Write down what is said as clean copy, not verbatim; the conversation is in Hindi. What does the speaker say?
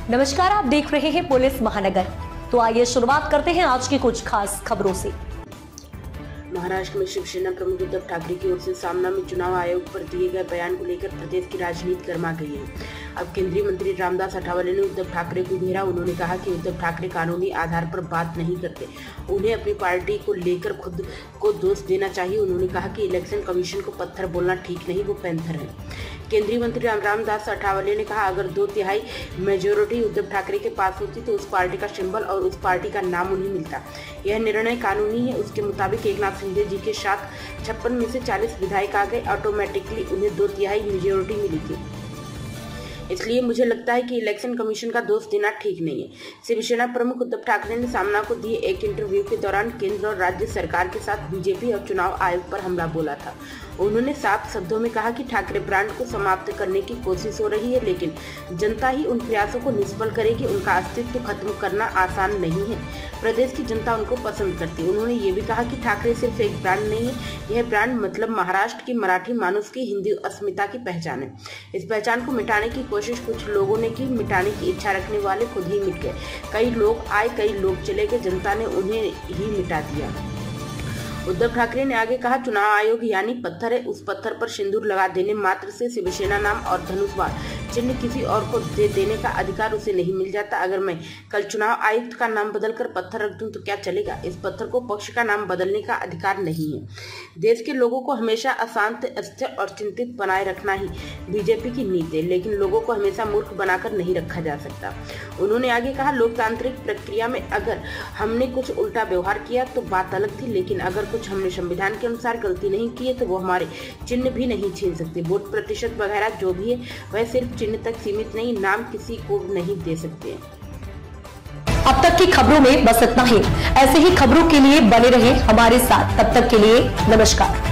नमस्कार, आप देख रहे हैं पुलिस महानगर। तो आइए शुरुआत करते हैं आज की कुछ खास खबरों से। महाराष्ट्र में शिवसेना प्रमुख उद्धव ठाकरे की ओर से सामना में चुनाव आयोग पर दिए गए बयान को लेकर प्रदेश की राजनीति गर्मा गई है। अब केंद्रीय मंत्री रामदास अठावले ने उद्धव ठाकरे को घेरा। उन्होंने कहा कि उद्धव ठाकरे कानूनी आधार पर बात नहीं करते, उन्हें अपनी पार्टी को लेकर खुद को दोष देना चाहिए। उन्होंने कहा कि इलेक्शन कमीशन को पत्थर बोलना ठीक नहीं, वो पैंथर है। केंद्रीय मंत्री रामदास अठावले ने कहा, अगर 2/3 मेजोरिटी उद्धव ठाकरे के पास होती तो उस पार्टी का सिंबल और उस पार्टी का नाम उन्हें मिलता। यह निर्णय कानूनी है। उसके मुताबिक एकनाथ शिंदे जी के साथ 56 में से 40 विधायक आ गए, ऑटोमेटिकली उन्हें 2/3 मेजोरिटी मिली थी। इसलिए मुझे लगता है कि इलेक्शन कमीशन का दोष देना ठीक नहीं है। शिवसेना प्रमुख उद्धव ठाकरे ने सामना को दिए एक इंटरव्यू के दौरान केंद्र और राज्य सरकार के साथ बीजेपी और चुनाव आयोग पर हमला बोला था। उन्होंने साफ शब्दों में कहा कि ठाकरे ब्रांड को समाप्त करने की कोशिश हो रही है, लेकिन जनता ही उन प्रयासों को निष्फल करेगी। उनका अस्तित्व खत्म करना आसान नहीं है। प्रदेश की जनता उनको पसंद करती है। उन्होंने ये भी कहा कि ठाकरे सिर्फ एक ब्रांड नहीं है, यह ब्रांड मतलब महाराष्ट्र की मराठी मानुष की हिंदी अस्मिता की पहचान है। इस पहचान को मिटाने की कोशिश कुछ लोगों ने की, मिटाने की इच्छा रखने वाले खुद ही मिट गए। कई लोग आए, कई लोग चले गए, जनता ने उन्हें ही मिटा दिया। उद्धव ठाकरे ने आगे कहा, चुनाव आयोग यानी पत्थर है, उस पत्थर पर सिंदूर लगा देने मात्र से शिवसेना नाम और धनुष बाण चिन्ह किसी और को दे देने का अधिकार उसे नहीं मिल जाता। अगर मैं कल चुनाव आयुक्त का नाम बदलकर पत्थर रख दूं तो क्या चलेगा? इस पत्थर को पक्ष का नाम बदलने का अधिकार नहीं है। देश के लोगों को हमेशा अशांत, अस्थिर और चिंतित बनाए रखना ही बीजेपी की नीति है, लेकिन लोगों को हमेशा मूर्ख बनाकर नहीं रखा जा सकता। उन्होंने आगे कहा, लोकतांत्रिक प्रक्रिया में अगर हमने कुछ उल्टा व्यवहार किया तो बात अलग थी, लेकिन अगर कुछ हमने संविधान के अनुसार गलती नहीं की है तो वो हमारे चिन्ह भी नहीं छीन सकते। वोट प्रतिशत वगैरह जो भी है वह सिर्फ चिन्ह तक सीमित नहीं, नाम किसी को नहीं दे सकते। अब तक की खबरों में बस इतना ही। ऐसे ही खबरों के लिए बने रहे हमारे साथ। तब तक के लिए नमस्कार।